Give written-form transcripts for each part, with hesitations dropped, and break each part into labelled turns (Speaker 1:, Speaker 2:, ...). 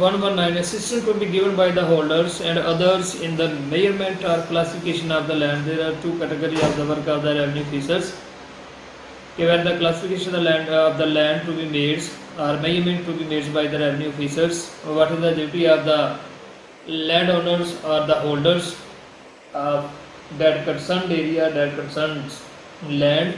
Speaker 1: 119 assistance to be given by the holders and others in the measurement or classification of the land. There are two categories of the work of the revenue officers. When the classification of the land to be made or measurement to be made by the revenue officers, what is the duty of the landowners or the holders of that concerned area, that concerns land.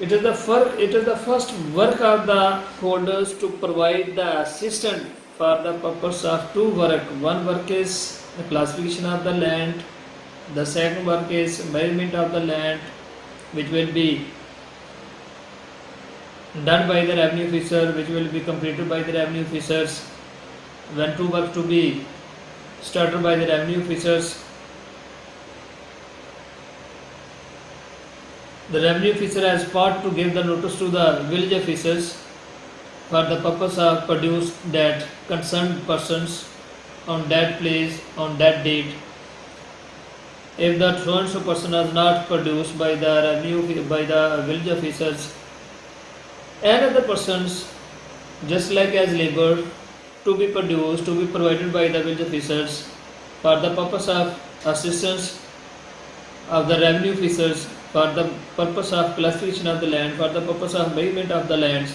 Speaker 1: It is the first work of the holders to provide the assistance for the purpose of two work. One work is the classification of the land. The second work is measurement of the land, which will be done by the revenue officer, which will be completed by the revenue officers. When two work to be started by the revenue officers, the revenue officer has part to give the notice to the village officers for the purpose of produce that concerned persons on that place on that date. If the so person is not produced by the village officers, and other persons just like as labor to be produced, to be provided by the village officers for the purpose of assistance of the revenue officers, for the purpose of classification of the land, for the purpose of measurement of the lands.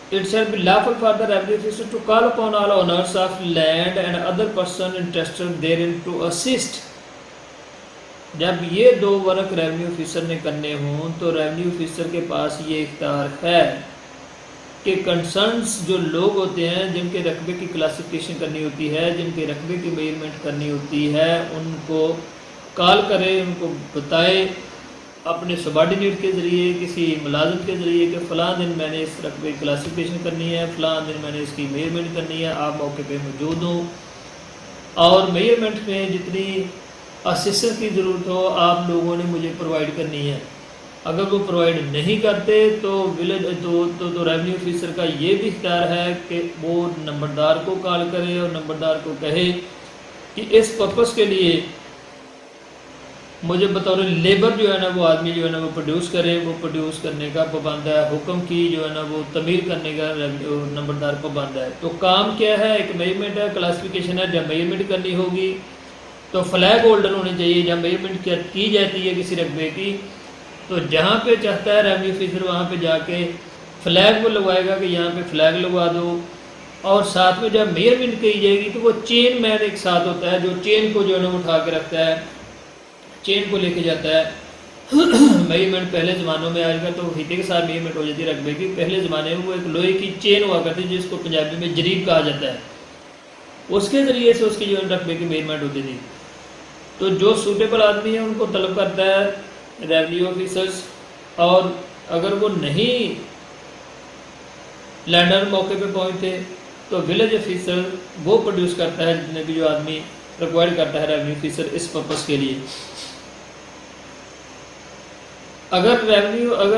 Speaker 1: It shall be lawful for the revenue officer to call upon all owners of land and other person interested therein to assist. जब ये दो work revenue officer ने करने हों तो revenue officer के पास ये इख्तियार है कि कंसर्न्स जो लोग होते हैं जिनके रकबे की क्लासिफिकेशन करनी होती है, जिनके रकबे की मेजरमेंट करनी होती है, उनको कॉल करे, उनको बताए अपने सबॉर्डिनेट के ज़रिए, किसी मुलाजिम के ज़रिए कि फ़लाँ दिन मैंने इस रकबे की क्लासिफिकेशन करनी है, फ़लाँ दिन मैंने इसकी मेजरमेंट करनी है, आप मौके पे मौजूद हो और मेजरमेंट में जितनी असिस्टेंस की ज़रूरत हो आप लोगों ने मुझे प्रोवाइड करनी है। अगर वो प्रोवाइड नहीं करते तो विलेज तो रेवेन्यू ऑफिसर का ये भी इख्तियार है कि वो नंबरदार को कॉल करे और नंबरदार को कहे कि इस पर्पस के लिए मुझे बतौर लेबर जो है ना वो आदमी जो है ना वो प्रोड्यूस करे, वो प्रोड्यूस करने का पाबंद है, हुक्म की जो है ना वो तमीर करने का नंबरदार पाबंद है। तो काम क्या है, एक मेजरमेंट है, क्लासिफिकेशन है। जब मेजरमेंट करनी होगी तो फ्लैग होल्डर होने चाहिए। जब मेजरमेंट की जाती है किसी रकबे की तो जहाँ पे चाहता है रेवेन्यू ऑफिसर वहाँ पे जाके फ्लैग को लगवाएगा कि यहाँ पे फ्लैग लगवा दो। और साथ में जब मेजरमेंट की जाएगी तो वो चेन मैन एक साथ होता है जो चेन को जो है ना उठा के रखता है, चेन को लेके जाता है। मेजरमेंट पहले ज़मानों में आएगा तो फीते के साथ मेजरमेंट हो जाती है रकबे की। पहले ज़माने में वो एक लोहे की चेन हुआ करती जिसको पंजाबी में जरीब कहा जाता है, उसके ज़रिए से उसकी जो है रकबे की मेजरमेंट होती थी। तो जो सूटेबल आदमी है उनको तलब करता है रेवेन्यू ऑफिसर्स, और अगर वो नहीं लैंडर मौके पे पहुंचते तो विलेज ऑफिसर वो प्रोड्यूस करता है जितने भी जो आदमी रिक्वायर्ड करता है रेवेन्यू ऑफिसर इस पर्पस के लिए। अगर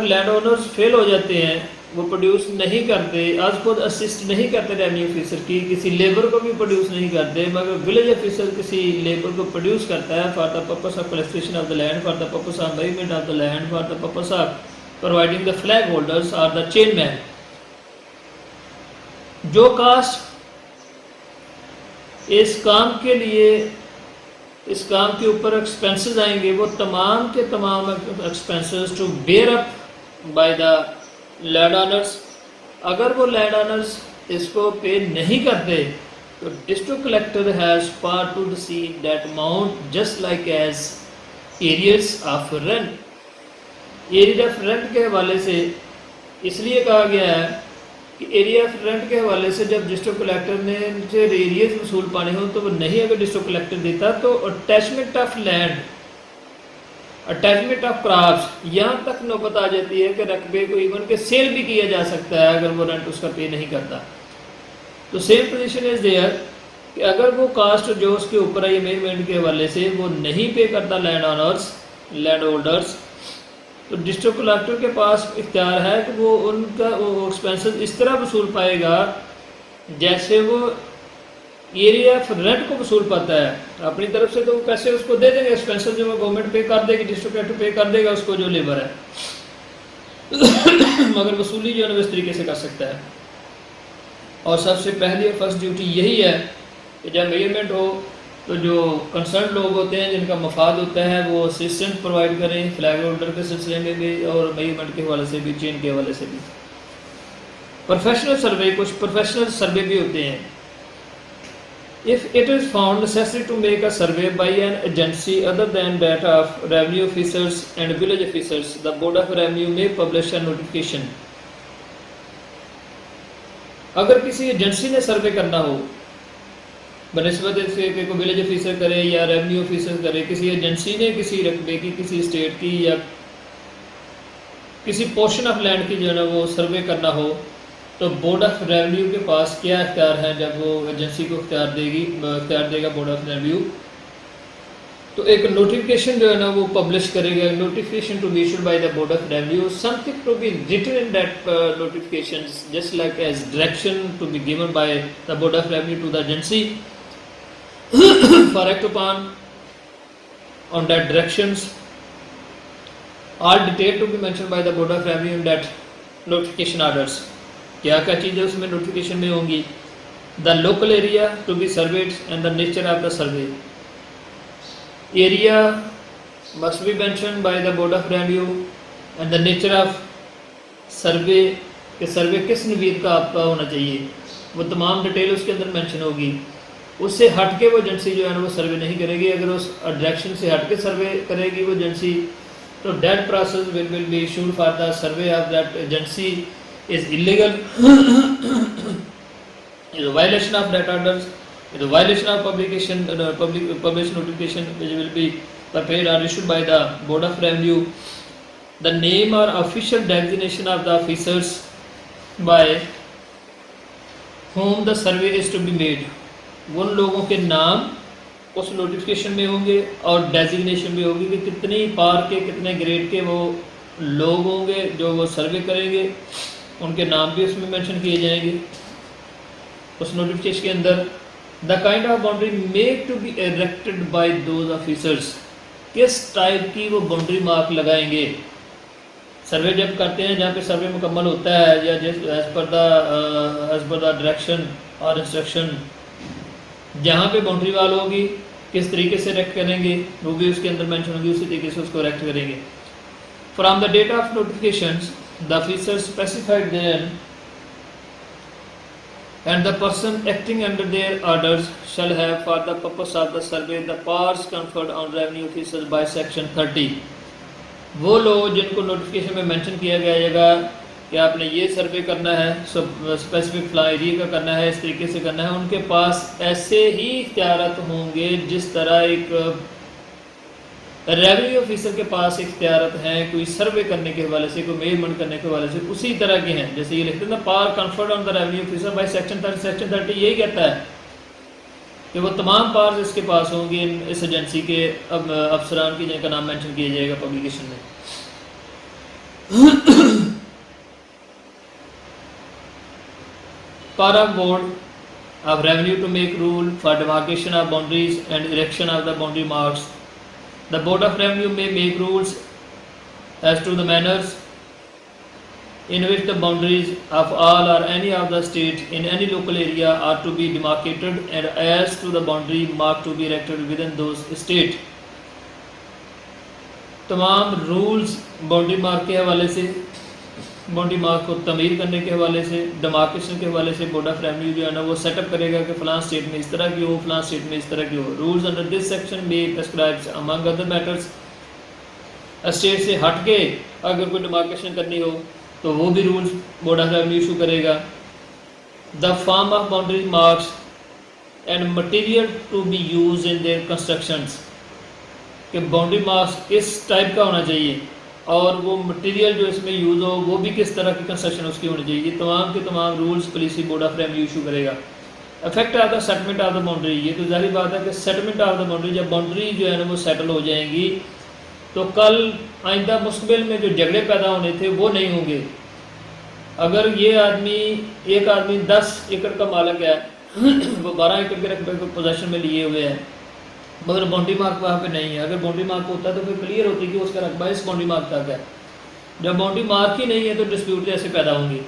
Speaker 1: लैंड ओनर्स फेल हो जाते हैं, वो प्रोड्यूस नहीं करते, आज खुद असिस्ट नहीं करते रेवेन्यू ऑफिसर की, किसी लेबर को भी प्रोड्यूस नहीं करते, मगर विलेज ऑफिसर किसी लेबर को प्रोड्यूस करता है for the purpose of classification of the land, for the purpose of measurement of the land, for the purpose of providing the flag holders और द चेन मैन। जो cast इस काम के लिए, इस काम के ऊपर एक्सपेंसेस आएंगे वो तमाम के तमाम expenses to bear up by the land owners. अगर वो लैंड ऑनर्स इसको पे नहीं करते तो district collector has power to receive that amount just like as arrears of rent. Area of rent के हवाले से इसलिए कहा गया है कि एरिया ऑफ रेंट के हवाले से जब डिस्ट्रिक्ट कलेक्टर ने से एरियर्स वसूल पाने हो तो वो नहीं अगर डिस्ट्रिक्ट कलेक्टर देता तो attachment of land, attachment of crops, यहाँ तक नौबत आ जाती है कि रकबे को इवन के सेल भी किया जा सकता है अगर वो रेंट उसका पे नहीं करता। तो सेम पोजीशन इज देयर कि अगर वो कास्ट जो उसके ऊपर है मेजरमेंट के हवाले से वो नहीं पे करता लैंड ऑनर्स, लैंड होल्डर्स, तो डिस्ट्रिक्ट कलेक्टर के पास इख्तियार है कि वो उनका वो एक्सपेंसेस इस तरह वसूल पाएगा जैसे वो एरिया ऑफ रेंट को वसूल पाता है अपनी तरफ से। तो पैसे उसको दे देंगे, एक्सपेंसेस जो वो गवर्नमेंट पे कर देगी, डिस्ट्रिक्ट कलेक्टर पे कर देगा उसको जो लेबर है। मगर वसूली जो है ना इस तरीके से कर सकता है। और सबसे पहली और फर्स्ट ड्यूटी यही है कि जब मेजरमेंट हो तो जो कंसर्न लोग होते हैं जिनका मफाद होता है वो असिस्टेंट प्रोवाइड करें फ्लैग होल्डर के सिलसिले में भी और मेजरमेंट के हवाले से भी, चेन के हवाले से भी। प्रोफेशनल सर्वे, कुछ प्रोफेशनल सर्वे भी होते हैं। If it is found necessary to make a survey by an agency other than that of revenue officers and village officers, the board of revenue may publish a notification. अगर किसी agency ने सर्वे करना हो बनस्बत इसके कि कोई विलेज ऑफिसर करे या रेवेन्यू ऑफिसर करे, किसी एजेंसी ने किसी रकबे की, किसी स्टेट की या किसी पोर्शन ऑफ लैंड की जो है ना वो सर्वे करना हो, तो बोर्ड ऑफ रेवेन्यू के पास क्या इख्तियार है जब वो एजेंसी को इख्तियार देगा बोर्ड ऑफ रेवेन्यू, तो एक नोटिफिकेशन जो है ना वो पब्लिश करेगा। Notification to be issued by the board of revenue, something to be written in that notification just like as direction to be given by the board of revenue to the agency for act upon on that directions, all detail to be mentioned by the board of revenue in that notification orders। क्या क्या चीज़ें उसमें notification में होंगी? the local area to be surveyed and the nature of the survey, area must be mentioned by the board of revenue and the nature of survey, कि सर्वे किस नवीद का आपका होना चाहिए, वो तमाम डिटेल उसके अंदर मेंशन होगी। उससे हट के वो एजेंसी जो है ना वो सर्वे नहीं करेगी। अगर उस डायरेक्शन से हट के सर्वे करेगी वो एजेंसी, तो that process will be issued for the survey of that agency is illegal, is a violation of that orders, is a violation of publication publish notification which will be prepared or issued by the board of revenue, the name or official designation of the officers by whom the survey is to be made, उन लोगों के नाम उस notification में होंगे और designation भी होगी कि कितनी पार के कितने ग्रेड के वो लोग होंगे जो वो सर्वे करेंगे, उनके नाम भी उसमें मेंशन किए जाएंगे उस नोटिफिकेशन के अंदर। The kind of boundary make to be erected by those officers, किस टाइप की वो बाउंड्री मार्क लगाएंगे। सर्वे जब करते हैं जहाँ पे सर्वे मुकम्मल होता है या एज पर द डायरेक्शन और इंस्ट्रक्शन, जहाँ पे बाउंड्री वाल होगी किस तरीके से रेक्ट करेंगे वो भी उसके अंदर मेंशन होगी, उसी तरीके से उसको रेक्ट करेंगे। From the date of notifications the officer specified there and the person acting under their orders shall have for the purpose of the survey the powers conferred on revenue officers by section 30। वो लोग जिनको notification में mention किया जाएगा कि आपने ये सर्वे करना है, स्पेसिफिक फ्ला एरिया का करना है, इस तरीके से करना है, उनके पास ऐसे ही इख्तियारात होंगे जिस तरह एक रेवेन्यू ऑफिसर के पास इख्तियारात हैं कोई सर्वे करने के हवाले से, कोई मेजरमेंट करने के हवाले से, उसी तरह के हैं। जैसे ये लिखते हैं ना power conferred on the revenue officer bye section 30, section 30 यही कहता है कि वो तमाम पावर्स इसके पास होंगे इस एजेंसी के अफसरान की जिनका नाम मेंशन किया जाएगा पब्लिकेशन में। Power of Board of Revenue to make rule for demarcation of boundaries and erection of the boundary marks. The Board of Revenue may make rules as to the manners in which the boundaries of all or any of the state in any local area are to be demarcated and as to the boundary mark to be erected within those state. तमाम rules boundary mark के हवाले से, boundary mark को तमीर करने के हवाले से, demarcation के हवाले से बोर्ड ऑफ रेवेन्यू जो है ना वो सेटअप करेगा कि फलां स्टेट में इस तरह की हो, फलां स्टेट में इस तरह की हो। रूल्स अंडर दिस सेक्शन में prescribes among other matters, state से हट के अगर कोई डिमार्केशन करनी हो तो वो भी rules board of revenue issue करेगा। The form of boundary marks and material to be use in their constructions, कि बाउंड्री मार्क्स किस टाइप का होना चाहिए और वो मटेरियल जो इसमें यूज़ हो वो भी किस तरह की कंस्ट्रक्शन उसकी होनी चाहिए। ये तमाम के तमाम rules policy board of revenue issue करेगा। Effect of the settlement of the boundary, ये तो जाहिर बात है कि सेटलमेंट ऑफ द बाउंड्री, जब बाउंड्री जो है ना वो सेटल हो जाएंगी तो कल आइंदा मुस्तकबिल में जो झगड़े पैदा होने थे वो नहीं होंगे। अगर ये आदमी, एक आदमी 10 एकड़ का मालिक है वो 12 एकड़ के रकबे को पोजेशन में लिए हुए हैं मगर बाउंड्री मार्क वहाँ पे नहीं है। अगर बाउंड्री मार्क होता है तो फिर क्लियर होती कि उसका रकबा इस बाउंड्री मार्क तक है। जब बाउंड्री मार्क ही नहीं है तो डिस्प्यूट कैसे पैदा होंगी।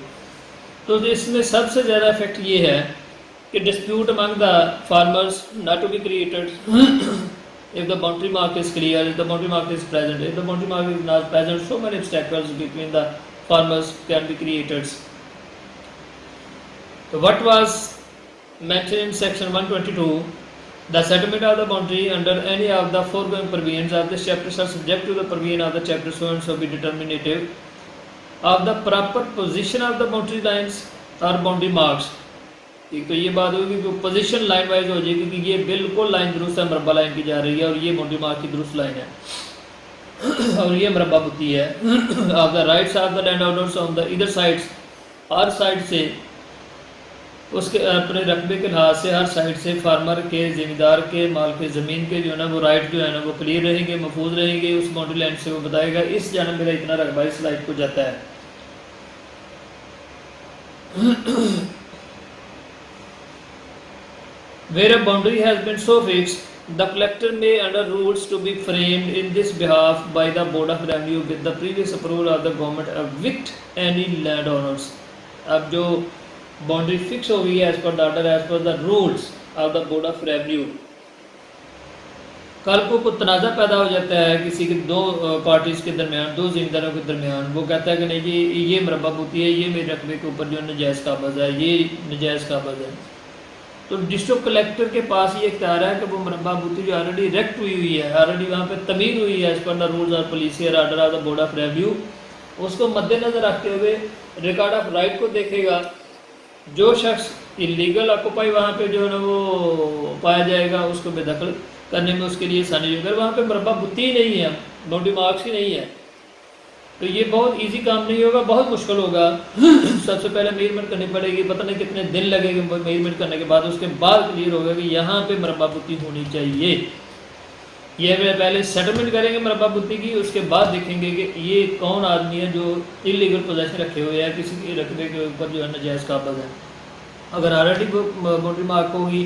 Speaker 1: तो इसमें सबसे ज़्यादा इफेक्ट ये है कि dispute among the farmers not to be created if the boundary mark is clear, if the boundary mark is present, if the boundary mark is not present, so many obstacles between the farmers can be created. So what was mentioned in section 122, the settlement of the boundary under any of the foregoing provisions of this chapter are subject to the provision of the chapter so and so be determinative of the proper position of the boundary lines or boundary marks. एक तो ये बात होगी कि position line wise हो जाएगी कि ये बिल्कुल लाइन दुरुस्त है, मरबा लाइन की जा रही है और ये बाउंड्री मार्क की दुरुस्त लाइन है और ये मरबा बुती है। Of the rights of the land owners on the इधर साइड्स, हर साइड से उसके अपने रकबे के लिहाज से हर साइड से फार्मर के, ज़मींदार के, माल के, ज़मीन के जो है ना वो राइट जो है ना वो क्लियर रहेंगे, महफूज रहेंगे। उस बाउंड्री लाइन से वो बताएगा इस जानब मेरा इतना रकबा इस लाइट को जाता है। Where a boundary has been so fixed, the collector may under rules to be framed in this behalf by the Board of Revenue with the previous approval of the government evict any landowners. अब जो boundary fix हो गई है as per order, as per the rules of the board of revenue, कल को कोई तनाज़ा पैदा हो जाता है किसी के दो पार्टीज के दरमियान, दो जिम्मेदारों के दरमियान, वो कहता है कि नहीं ये मरबा होती है, ये मेरे रकबे के ऊपर जो नजायज़ काबज़ है, ये नजायज़ काबज़ है। तो डिस्ट्रिक्ट कलेक्टर के पास ये इख्तियार है कि वो मरबा बूती जो ऑलरेडी रेक्ट हुई है, ऑलरेडी वहाँ पे तमीर हुई है as per the rules of police और order of the board of revenue, उसको मद्देनजर रखते हुए रिकॉर्ड ऑफ राइट को देखेगा। जो शख्स इलीगल ऑक्यूपाई वहाँ पे जो है ना वो पाया जाएगा उसको बेदखल करने में उसके लिए आसानी होगी। अगर वहाँ पे मरबा बुती ही नहीं है, बाउंड्री मार्क्स ही नहीं है, तो ये बहुत इजी काम नहीं होगा, बहुत मुश्किल होगा। सबसे पहले मेजरमेंट करनी पड़ेगी, पता नहीं कितने दिन लगेंगे मेजरमेंट करने के बाद, उसके बाद क्लियर होगा कि यहाँ पे मरबा बुती होनी चाहिए। ये पहले सेटलमेंट करेंगे मरबा बुती की, उसके बाद देखेंगे कि ये कौन आदमी है जो इलीगल पोजेशन रखे हुए हैं, किसी के रकबे के ऊपर जो है नजायज़ काबज़ है। अगर ऑलरेडी बाउंड्री मार्क होगी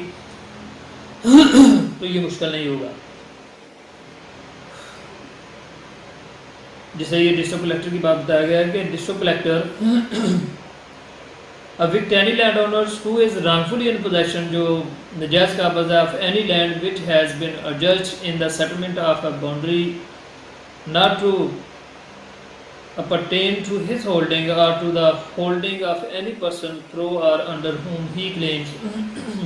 Speaker 1: तो ये मुश्किल नहीं होगा। जिसे ये डिस्ट्रिक्ट कलेक्टर की बात बताया गया है कि district collector evict any landowners who is wrongfully in possession, जो नजायज़ काबज़ है, of any land which has been adjudged in the settlement of a boundary not to pertain to his holding or to the holding of any person through or under whom he claims,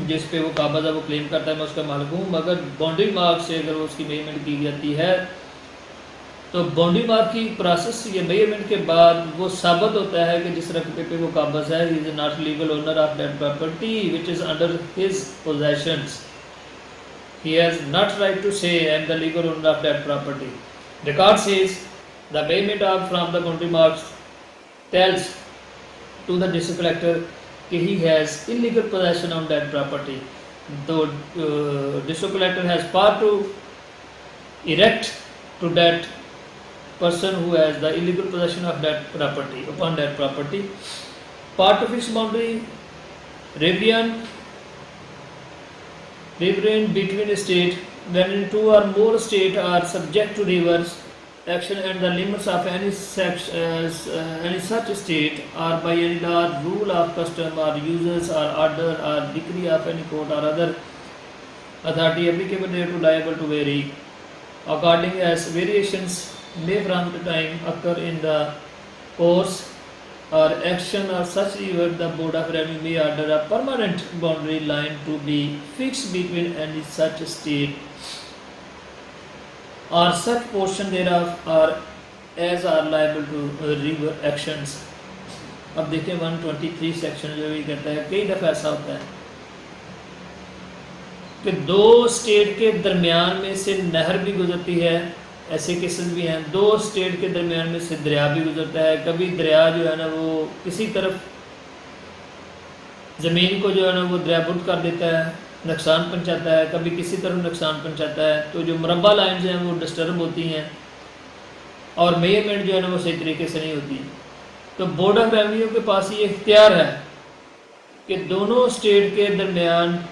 Speaker 1: जिस पे वो काबज़ है वो claim करता है मैं उसका मालिक हूँ, मगर बाउंड्री मार्क से अगर उसकी मेजरमेंट की जाती है तो बाउंड्री मार्क की प्रोसेस या मेजरमेंट के बाद वो साबित होता है कि जिस रकबे पे वो काबज़ है he is not legal owner of that property which is under his possessions, he has not right to say I am the legal owner of that property. Record says the payment of from the boundary marks tells to the district collector कि he has illegal possession on that property. तो district collector has power to erect to that person who has the illegal possession of that property upon that property. Part of its boundary rebellion between a state when two or more states are subject to reverse action and the limits of any such state are by any law, rule of custom or uses or order or decree of any court or other authority applicable thereto liable to vary according as variations may from the time occur in the course or action of such event. The Board of Revenue may order a permanent boundary line to be fixed between any such state or such portion thereof or as are liable to river actions. अब देखें 123 section जो ये कहता है, कई दफ़ा ऐसा होता है कि दो स्टेट के दरमियान में से नहर भी गुजरती है, ऐसे केसेस भी हैं, दो स्टेट के दरमियान में से दरिया भी गुजरता है। कभी दरिया जो है ना वो किसी तरफ ज़मीन को जो है ना वो दरियाबुद कर देता है, नुकसान पहुंचाता है, कभी किसी तरफ नुकसान पहुंचाता है। तो जो मुरब्बा लाइन्स हैं वो डिस्टर्ब होती हैं और मेजरमेंट जो है ना वो सही तरीके से नहीं होती। तो बोर्ड ऑफ रेवेन्यू के पास ये इख्तियार है कि दोनों स्टेट के दरमियान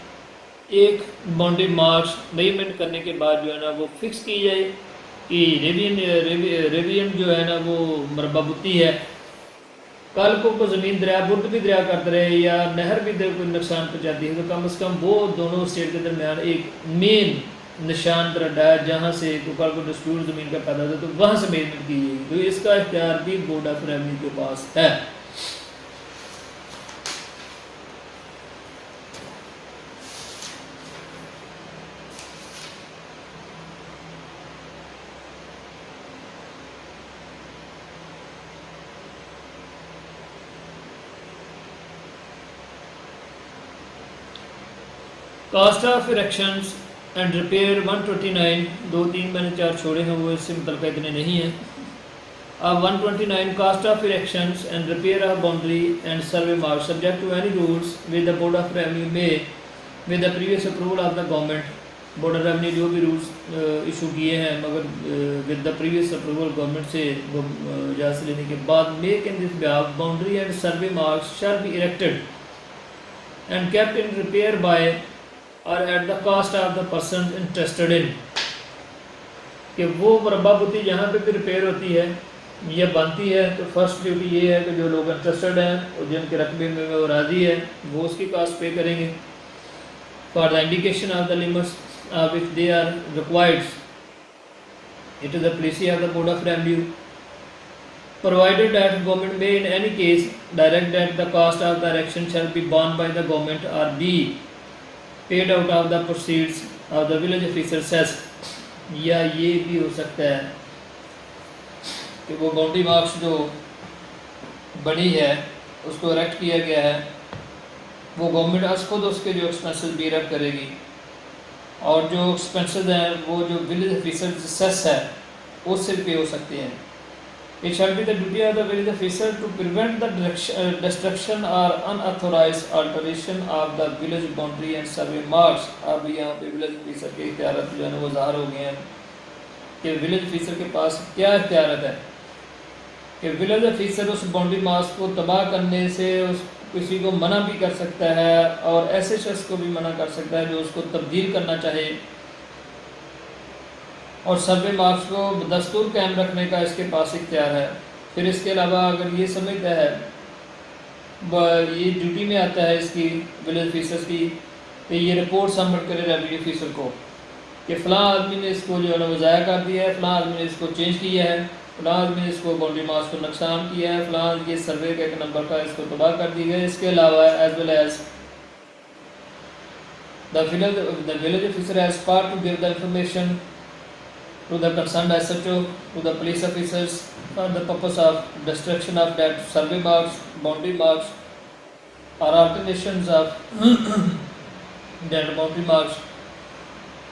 Speaker 1: एक बाउंड्री मार्क्स मेजरमेंट करने के बाद जो है ना वो फिक्स की जाए कि रेवियन जो है ना वो मरबा बुत्ती है, कल को कोई ज़मीन दरिया बुर्द भी दरिया करते रहे या नहर भी कोई नुकसान पहुँचाती है, तो कम से कम वो दोनों स्टेट के दरमियान एक मेन निशान रखा है जहाँ से तो कल को डिस्प्यूट ज़मीन का पैदा होता है तो वहाँ से मेजरमेंट की जाएगी। तो इसका इख्तियार भी बोर्ड ऑफ रेवेन्यू के पास है। Cost of erections and repair 129, 2-3 मैंने 4 छोड़े हैं, वो इससे मुतल्लिक़ इतने नहीं हैं। अब 129 cost of erections and repair of boundary and survey mark subject to any rules with the board of revenue में with the previous approval of the government. Board of revenue जो भी रूल्स इशू किए हैं मगर with the previous approval government से इजाज़त लेने के बाद, make in this behalf boundary and survey marks shall be erected and kept in repair by और at the cast of the person interested in, कि वो मरबा बुत्ती जहाँ पे भी रिपेयर होती है या बनती है तो फर्स्ट ड्यूटी ये है कि जो लोग इंटरेस्टेड हैं और जिनके रकबे में वो राज़ी है वो उसकी कास्ट पे करेंगे। For the indication of the limits which they are required it is the policy of the board of revenue provided that government may in any case direct that the cost of the erection shall be borne by the government or be paid out of the proceeds of the village officer cess। या ये भी हो सकता है कि वो boundary marks जो बनी है उसको इरेक्ट किया गया है वो गवर्नमेंट आज खुद उसके जो एक्सपेंसेस भी इरेक्ट करेगी और जो एक्सपेंसेस हैं वो जो विलेज ऑफिसर सेस है उससे पे हो सकते हैं। It shall be the duty of the village officer to prevent the destruction or unauthorized alteration of the village boundary and survey marks। अब यहाँ पे विलेज ऑफिसर के इख्तियारात जो है वो ज़ाहिर हो गए हैं कि विलेज ऑफिसर के पास क्या इख्तियारात है कि विलेज ऑफिसर उस बाउंड्री मार्क्स को तबाह करने से उस किसी को मना भी कर सकता है और ऐसे शख्स को भी मना कर सकता है जो उसको तब्दील करना चाहे, और सर्वे मार्क्स को दस्तूर कायम रखने का इसके पास इख्तियार है। फिर इसके अलावा अगर ये समझता है ये ड्यूटी में आता है इसकी विलेज ऑफिसर्स की कि ये रिपोर्ट सबमिट करे रेवेन्यू ऑफिसर को कि फ़लाँ आदमी ने इसको जो है ना वो ज़ाया कर दिया है, फ़लाँ आदमी ने इसको चेंज किया है, फ़लाँ आदमी ने इसको बाउंड्री मार्क्स को नुकसान किया है, फ़लाँ ये सर्वे का एक नंबर का इसको तबाह कर दी गई। इसके अलावा as well as the village officer has power to give the information to the concerned SHO, to the police officers for the purpose of destruction of that survey marks, boundary marks or alterations of that boundary marks.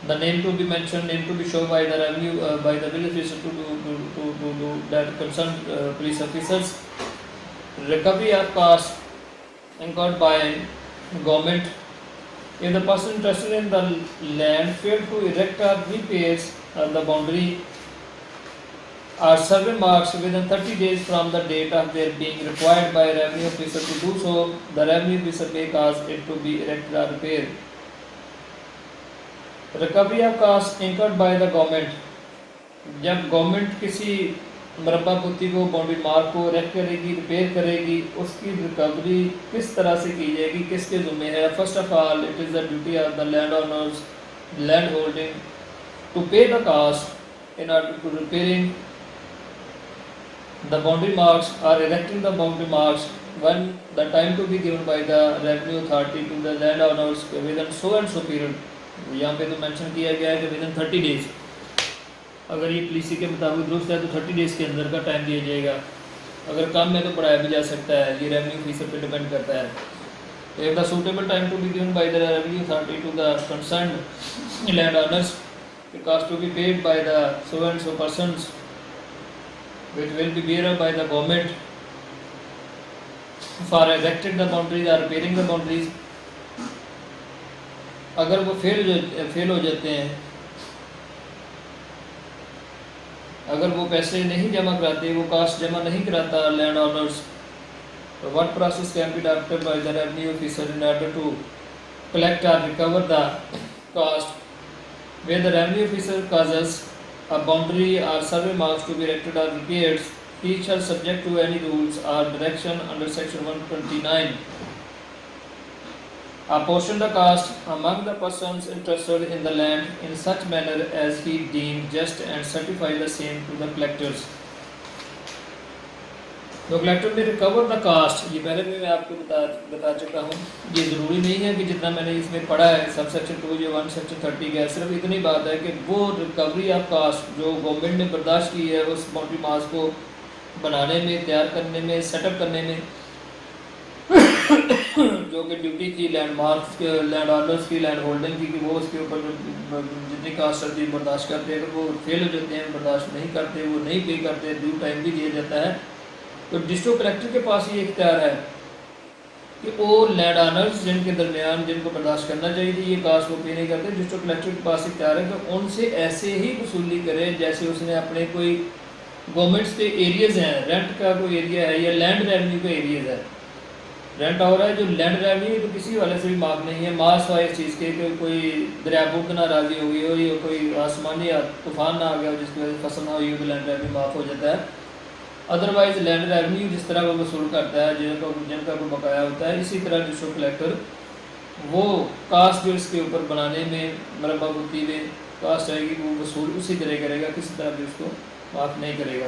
Speaker 1: The name to be mentioned, name to be shown by the revenue by the village officer to that concerned police officers. Recovery of costs incurred by government if the person interested in the land failed to erect or repair the boundary or survey marks within 30 days from the date of their being required by revenue officer to do so, the revenue officer may cause it to be erected or repaired. Recovery of costs incurred by the government, जब government किसी मरबा पुत्ती को boundary mark को erect करेगी, repair करेगी, उसकी recovery किस तरह से की जाएगी, किसके ज़िम्मे है। First of all it is the duty of the land owners, land holding to pay the cost in order to repairing the boundary marks or erecting the boundary marks when the time to be given by the revenue authority to the landowners within so and so period। यहाँ पे तो mention किया गया है कि within 30 days, अगर ये policy के मुताबिक दुरुस्त है तो 30 डेज़ के अंदर का टाइम दिया जाएगा, अगर कम है तो बढ़ाया भी जा सकता है, ये रेवेन्यू ऑफिसर पे डिपेंड करता है। If the suitable time to be given by the revenue authority to the concerned landowners, the cost to be paid by the so and so persons which will be bear by the government for erecting the boundaries or repairing the boundaries। अगर वो fail हो जाते हैं, अगर वो पैसे नहीं जमा कराते, वो कास्ट जमा नहीं कराता लैंड ओनर्स, तो what process can be adopted by the revenue officer in order to collect or recover the cost where the revenue officer causes a boundary or survey marks to be erected or repaired, each are subject to any rules or direction under section 129. Apportion the cost among the persons interested in the land in such manner as he deemed just and certify the same to the collectors. तो collector में recover the cast, ये पहले भी मैं आपको बता चुका हूँ। ये ज़रूरी नहीं है कि जितना मैंने इसमें पढ़ा है सब सेक्शन 2 या 1 सेक्शन 30 का, सिर्फ इतनी बात है कि वो रिकवरी ऑफ कास्ट जो गवर्नमेंट ने बर्दाश्त की है उस बाउंड्री मास को बनाने में, तैयार करने में, सेटअप करने में जो कि ड्यूटी थी लैंडमार्क्स लैंड ऑनर्स की, लैंड होल्डिंग की, कि वो उसके ऊपर जितनी कास्ट होती है बर्दाश्त करते हैं। अगर वो फेल हो जाते हैं, बर्दाश्त नहीं करते, वो नहीं पे करते, ड्यू टाइम भी दिया जाता है, तो डिस्ट्रिक्ट कलेक्टर के पास ये इख्तियार है कि वो लैंड ऑनर्स जिनके दरमियान जिनको बर्दाश्त करना चाहिए थी ये कास्ट वो पे नहीं करते, डिस्ट्रिक्ट कलेक्टर के पास इख्तियार है कि उनसे ऐसे ही वसूली करे जैसे उसने अपने कोई गवर्नमेंट्स के एरियाज़ हैं, रेंट का कोई एरिया है या लैंड रेवेन्यू का एरियाज़ है, रेंट हो रहा है जो लैंड रेवेन्यू तो किसी वाले से भी माफ नहीं है। मास हुआ इस चीज़ के कि कोई दरियाबुर्द ना राजी हो गई हो या कोई आसमानी या तूफान ना आ गया हो जिसकी वजह से फसल ना हुई हो तो लैंड रेवेन्यू माफ़ हो जाता है। अदरवाइज लैंड रेवेन्यू जिस तरह वो वसूल करता है जिनका कोई बकाया होता है, इसी तरह डिस्ट्रिक्ट कलेक्टर वो कास्ट जो इसके ऊपर बनाने में मरबा बुद्धि में कास्ट आएगी वो वसूल उसी तरह करेगा, किसी तरह भी उसको माफ़ नहीं करेगा।